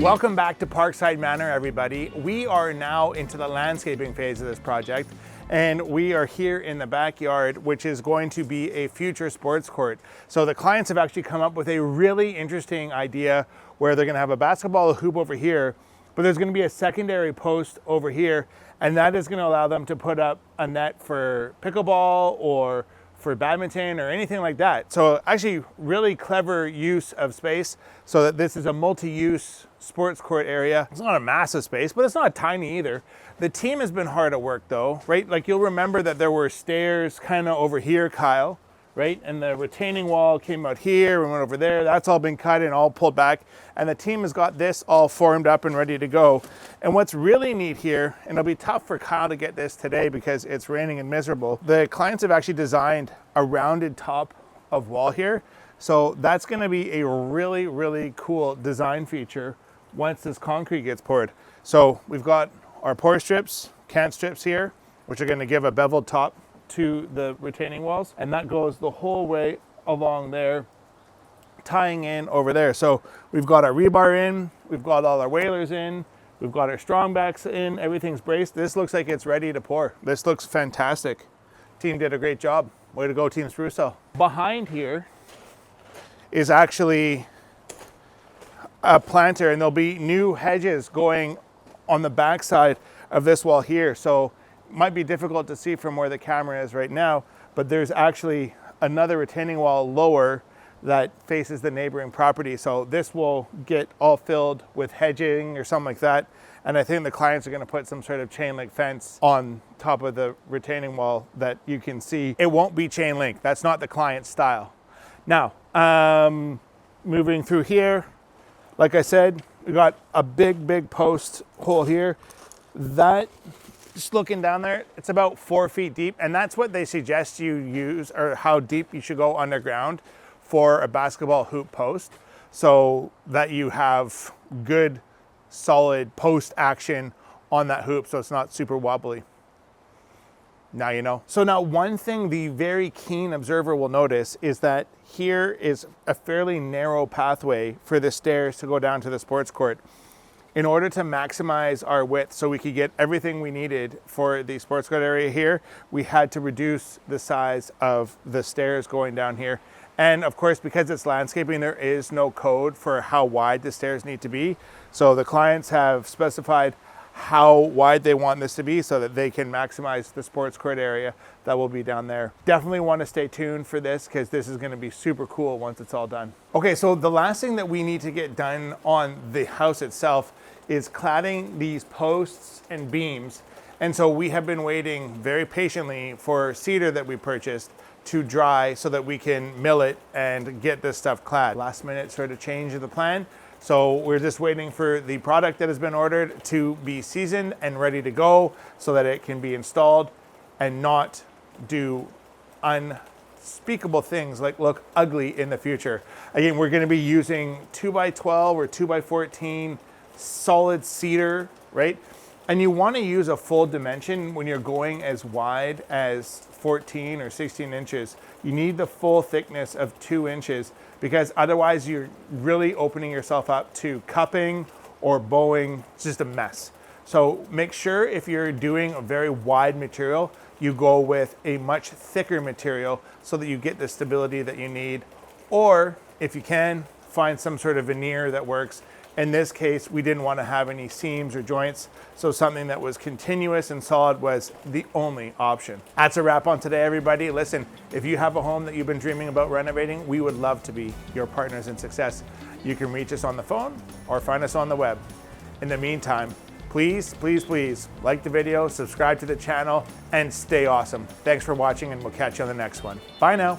Welcome back to Parkside Manor, everybody. We are now into the landscaping phase of this project, and we are here in the backyard, which is going to be a future sports court. So the clients have actually come up with a really interesting idea where they're gonna have a basketball hoop over here, but there's gonna be a secondary post over here, and that is gonna allow them to put up a net for pickleball or for badminton or anything like that. So actually really clever use of space so that this is a multi-use sports court area. It's not a massive space, but it's not tiny either. The team has been hard at work though, right? Like you'll remember that there were stairs kind of over here, Kyle, right? And the retaining wall came out here and went over there. That's all been cut and all pulled back. And the team has got this all formed up and ready to go. And what's really neat here, and it'll be tough for Kyle to get this today because it's raining and miserable, the clients have actually designed a rounded top of wall here. So that's gonna be a really, really cool design feature once this concrete gets poured. So we've got our pour strips, can strips here, which are gonna give a beveled top to the retaining walls, and that goes the whole way along there, tying in over there. So we've got our rebar in, we've got all our whalers in, we've got our strong backs in, everything's braced. This looks like it's ready to pour. This looks fantastic. Team did a great job. Way to go, Team Sprucehill. Behind here is actually a planter, and there'll be new hedges going on the backside of this wall here. So might be difficult to see from where the camera is right now, but there's actually another retaining wall lower that faces the neighboring property. So this will get all filled with hedging or something like that. And I think the clients are gonna put some sort of chain link fence on top of the retaining wall that you can see. It won't be chain link. That's not the client's style. Now, moving through here, like I said, we got a big post hole here. That, just looking down there, it's about 4 feet deep, and that's what they suggest you use, or how deep you should go underground for a basketball hoop post, so that you have good, solid post action on that hoop so it's not super wobbly. Now you know. So now one thing the very keen observer will notice is that here is a fairly narrow pathway for the stairs to go down to the sports court. In order to maximize our width so we could get everything we needed for the sports court area here, we had to reduce the size of the stairs going down here. And of course, because it's landscaping, there is no code for how wide the stairs need to be. So the clients have specified how wide they want this to be so that they can maximize the sports court area that will be down there. Definitely want to stay tuned for this because this is going to be super cool once it's all done. Okay, so the last thing that we need to get done on the house itself is cladding these posts and beams. And so we have been waiting very patiently for cedar that we purchased to dry so that we can mill it and get this stuff clad. Last minute sort of change of the plan. So we're just waiting for the product that has been ordered to be seasoned and ready to go so that it can be installed and not do unspeakable things like look ugly in the future. Again, we're going to be using 2x12 or 2x14 solid cedar, right? And you want to use a full dimension when you're going as wide as 14 or 16 inches. You need the full thickness of 2 inches because otherwise you're really opening yourself up to cupping or bowing. It's just a mess. So make sure if you're doing a very wide material, you go with a much thicker material so that you get the stability that you need. Or if you can, find some sort of veneer that works. In this case, we didn't want to have any seams or joints, so something that was continuous and solid was the only option. That's a wrap on today, everybody. Listen, if you have a home that you've been dreaming about renovating, we would love to be your partners in success. You can reach us on the phone or find us on the web. In the meantime, please like the video, subscribe to the channel, and stay awesome. Thanks for watching, and we'll catch you on the next one. Bye now.